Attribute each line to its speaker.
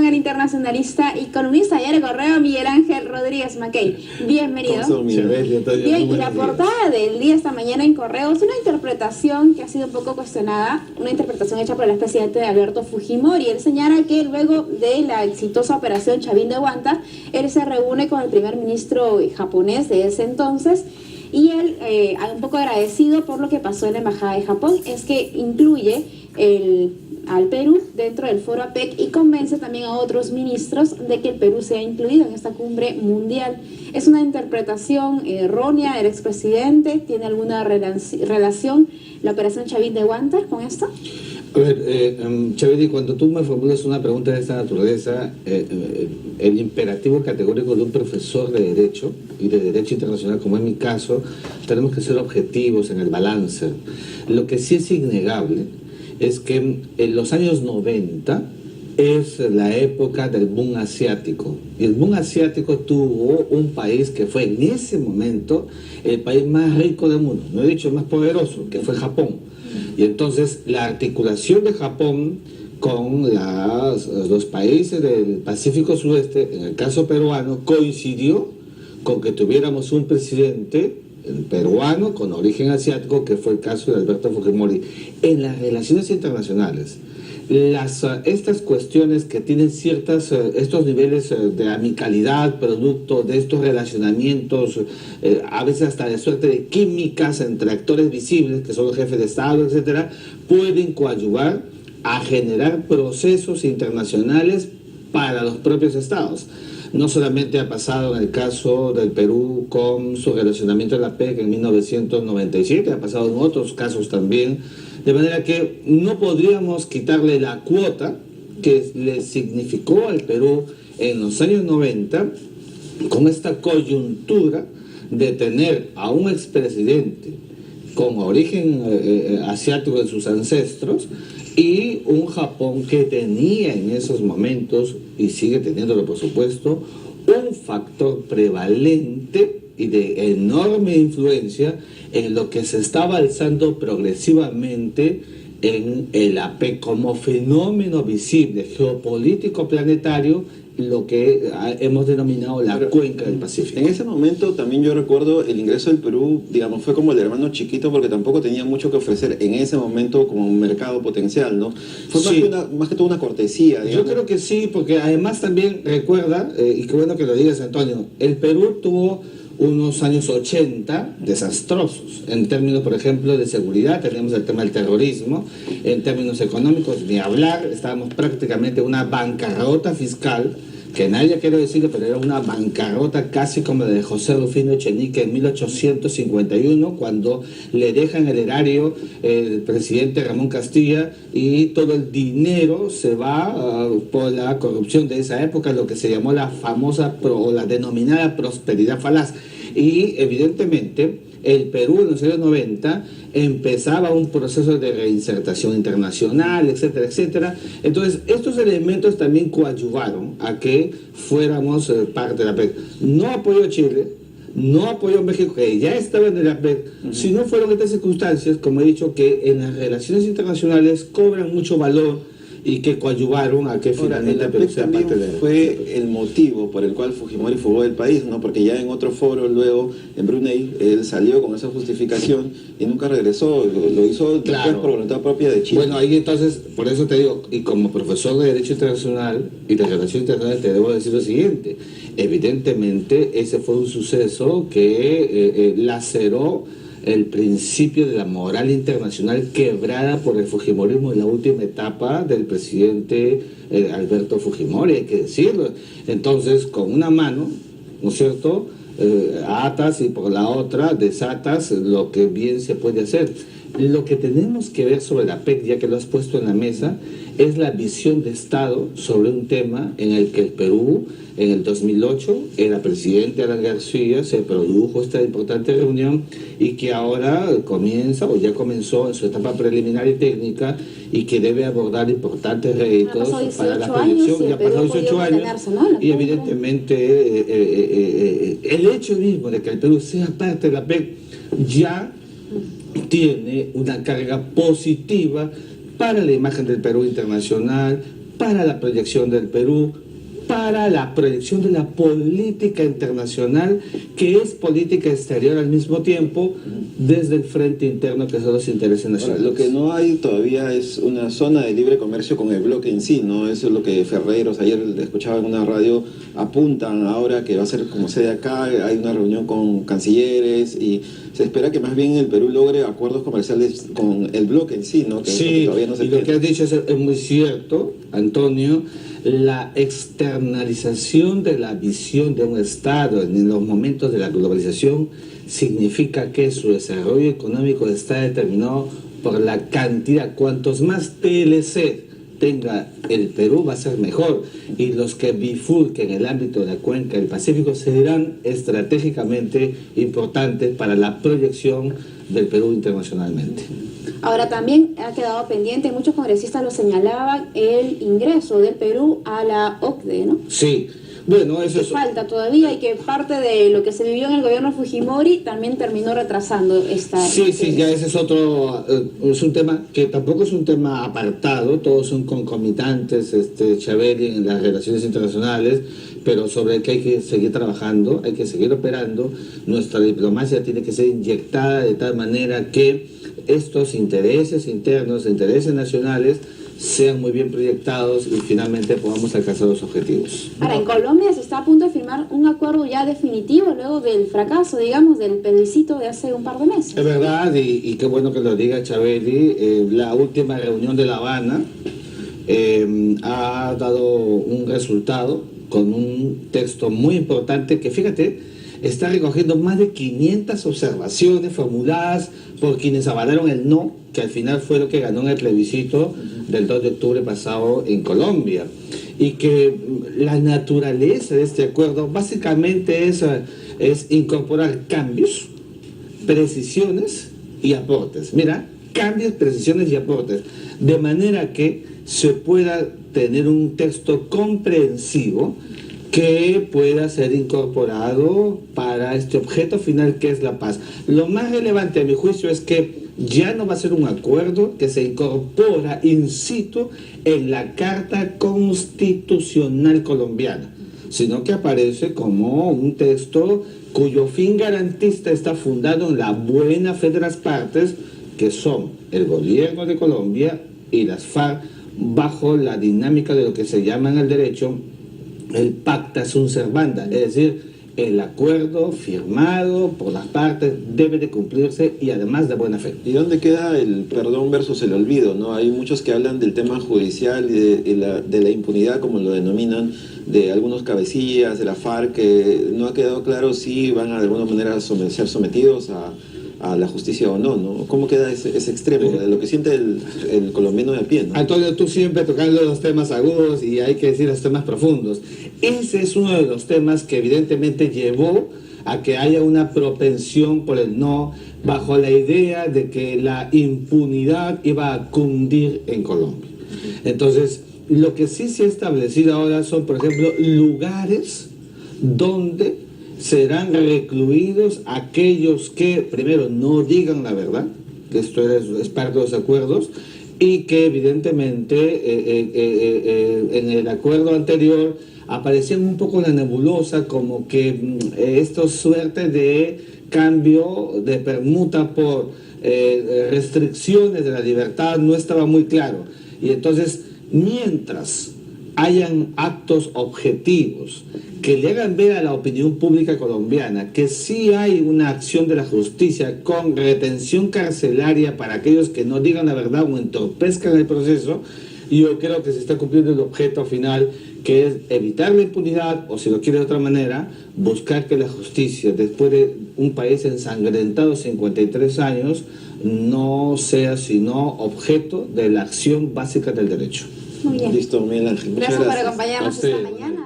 Speaker 1: el internacionalista y columnista Diario Correo, Miguel Ángel Rodríguez Mackey. Bienvenido. Bien, y la portada del día esta mañana en Correo es una interpretación que ha sido un poco cuestionada, una interpretación hecha por el expresidente Alberto Fujimori. Él señala que luego de la exitosa operación Chavín de Huántar, él se reúne con el primer ministro japonés de ese entonces, y él, un poco agradecido por lo que pasó en la Embajada de Japón, es que incluye al Perú dentro del foro APEC y convence también a otros ministros de que el Perú sea incluido en esta cumbre mundial. ¿Es una interpretación errónea del expresidente? ¿Tiene alguna relación la operación Chavín de Huántar con esto?
Speaker 2: A ver, Chaviri, cuando tú me formulas una pregunta de esta naturaleza, el imperativo categórico de un profesor de Derecho y de Derecho Internacional, como en mi caso, tenemos que ser objetivos en el balance. Lo que sí es innegable es que en los años 90 es la época del boom asiático. Y el boom asiático tuvo un país que fue en ese momento el país más rico del mundo, no he dicho el más poderoso, que fue Japón. Y entonces la articulación de Japón con los países del Pacífico Sudeste, en el caso peruano, coincidió con que tuviéramos un presidente peruano con origen asiático, que fue el caso de Alberto Fujimori. En las relaciones internacionales, estas cuestiones que tienen estos niveles de amicalidad, producto de estos relacionamientos, a veces hasta de suerte de químicas entre actores visibles, que son los jefes de Estado, etcétera, pueden coadyuvar a generar procesos internacionales para los propios Estados. No solamente ha pasado en el caso del Perú con su relacionamiento en la PEC en 1997, ha pasado en otros casos también, de manera que no podríamos quitarle la cuota que le significó al Perú en los años 90 con esta coyuntura de tener a un expresidente con origen asiático de sus ancestros y un Japón que tenía en esos momentos, y sigue teniéndolo por supuesto, un factor prevalente y de enorme influencia en lo que se estaba alzando progresivamente en el APEC como fenómeno visible, geopolítico planetario, lo que hemos denominado la cuenca del Pacífico.
Speaker 3: En ese momento también yo recuerdo el ingreso del Perú, digamos, fue como el hermano chiquito porque tampoco tenía mucho que ofrecer en ese momento como un mercado potencial, ¿no? Fue
Speaker 2: sí,
Speaker 3: más que todo una cortesía, digamos.
Speaker 2: Yo creo que sí, porque además también recuerda, y qué bueno que lo digas, Antonio, el Perú tuvo unos años 80 desastrosos, en términos, por ejemplo, de seguridad. Tenemos el tema del terrorismo, en términos económicos, ni hablar, estábamos prácticamente en una bancarrota fiscal, que nadie quiere decirlo, pero era una bancarrota casi como la de José Rufino Echenique en 1851, cuando le dejan el erario el presidente Ramón Castilla y todo el dinero se va por la corrupción de esa época, lo que se llamó la famosa o la denominada prosperidad falaz. Y evidentemente el Perú en los años 90 empezaba un proceso de reinsertación internacional, etcétera, etcétera. Entonces, estos elementos también coadyuvaron a que fuéramos parte de la PEC. No apoyó a Chile, no apoyó a México, que ya estaba en la PEC, si no fueron estas circunstancias, como he dicho, que en las relaciones internacionales cobran mucho valor y que coadyuvaron a que finalmente
Speaker 3: el APEC también fue el motivo por el cual Fujimori fugó del país, ¿no? Porque ya en otro foro luego en Brunei él salió con esa justificación y nunca regresó, lo hizo después por voluntad propia de Chile.
Speaker 2: Bueno, ahí entonces, por eso te digo, y como profesor de Derecho Internacional y de Relación Internacional te debo decir lo siguiente: evidentemente ese fue un suceso que laceró el principio de la moral internacional quebrada por el fujimorismo en la última etapa del presidente Alberto Fujimori, hay que decirlo. Entonces, con una mano, ¿no es cierto?, atas y por la otra desatas lo que bien se puede hacer. Lo que tenemos que ver sobre la PEC, ya que lo has puesto en la mesa, es la visión de Estado sobre un tema en el que el Perú, en el 2008, era presidente Alan García, se produjo esta importante reunión y que ahora comienza o ya comenzó en su etapa preliminar y técnica y que debe abordar importantes retos para la proyección. Ya ha pasado 18 años y evidentemente el hecho mismo de que el Perú sea parte de la PEC ya tiene una carga positiva para la imagen del Perú internacional, para la proyección del Perú, para la proyección de la política internacional, que es política exterior al mismo tiempo, desde el frente interno, que son los intereses nacionales.
Speaker 3: Ahora, lo que no hay todavía es una zona de libre comercio con el bloque en sí, ¿no? Eso es lo que Ferreiros, ayer escuchaba en una radio, apuntan ahora que va a ser como sede acá, hay una reunión con cancilleres y se espera que más bien el Perú logre acuerdos comerciales con el bloque en sí, ¿no? Que
Speaker 2: sí,
Speaker 3: todavía no se
Speaker 2: y lo que has dicho es muy cierto, Antonio. La externalización de la visión de un Estado en los momentos de la globalización significa que su desarrollo económico está determinado por la cantidad. Cuantos más TLC tenga el Perú va a ser mejor, y los que bifurquen el ámbito de la cuenca del Pacífico serán estratégicamente importantes para la proyección del Perú internacionalmente.
Speaker 1: Ahora también ha quedado pendiente, muchos congresistas lo señalaban, el ingreso del Perú a la OCDE, ¿no?
Speaker 2: Sí, bueno, eso es...
Speaker 1: falta todavía, y que parte de lo que se vivió en el gobierno Fujimori también terminó retrasando esta...
Speaker 2: Sí, ya ese es otro, es un tema que tampoco es un tema apartado, todos son concomitantes, Chaveli, en las relaciones internacionales, pero sobre el que hay que seguir trabajando, hay que seguir operando. Nuestra diplomacia tiene que ser inyectada de tal manera que estos intereses internos, intereses nacionales, sean muy bien proyectados y finalmente podamos alcanzar los objetivos.
Speaker 1: Ahora, en Colombia se está a punto de firmar un acuerdo ya definitivo luego del fracaso, digamos, del plebiscito de hace un par de meses.
Speaker 2: Es verdad, y qué bueno que lo diga Chaveli. La última reunión de La Habana ha dado un resultado con un texto muy importante que, fíjate, está recogiendo más de 500 observaciones formuladas por quienes avalaron el no, que al final fue lo que ganó en el plebiscito del 2 de octubre pasado en Colombia. Y que la naturaleza de este acuerdo básicamente es incorporar cambios, precisiones y aportes. Mira, cambios, precisiones y aportes, de manera que se pueda tener un texto comprensivo que pueda ser incorporado para este objeto final, que es la paz. Lo más relevante a mi juicio es que ya no va a ser un acuerdo que se incorpora in situ en la Carta Constitucional colombiana, sino que aparece como un texto cuyo fin garantista está fundado en la buena fe de las partes, que son el gobierno de Colombia y las FARC, bajo la dinámica de lo que se llama en el derecho el pacta sunt servanda, es decir, el acuerdo firmado por las partes debe de cumplirse y además de buena fe.
Speaker 3: ¿Y dónde queda el perdón versus el olvido, no? Hay muchos que hablan del tema judicial y de la impunidad, como lo denominan, de algunos cabecillas de la FARC, que no ha quedado claro si van a de alguna manera ser sometidos a la justicia o no, ¿no? ¿Cómo queda ese extremo de lo que siente el colombiano de a pie, ¿no?
Speaker 2: Antonio, tú siempre tocando los temas agudos y hay que decir los temas profundos. Ese es uno de los temas que evidentemente llevó a que haya una propensión por el no, bajo la idea de que la impunidad iba a cundir en Colombia. Entonces, lo que sí se ha establecido ahora son, por ejemplo, lugares donde serán recluidos aquellos que, primero, no digan la verdad, que esto es parte de los acuerdos, y que evidentemente en el acuerdo anterior aparecían un poco la nebulosa, como que esto suerte de cambio, de permuta por restricciones de la libertad no estaba muy claro. Y entonces, mientras hayan actos objetivos que le hagan ver a la opinión pública colombiana que sí hay una acción de la justicia con retención carcelaria para aquellos que no digan la verdad o entorpezcan el proceso, yo creo que se está cumpliendo el objeto final, que es evitar la impunidad, o si lo quiere de otra manera, buscar que la justicia, después de un país ensangrentado 53 años, no sea sino objeto de la acción básica del derecho.
Speaker 1: Muy bien.
Speaker 3: Listo, Miguel Ángel.
Speaker 1: Gracias por acompañarnos esta mañana.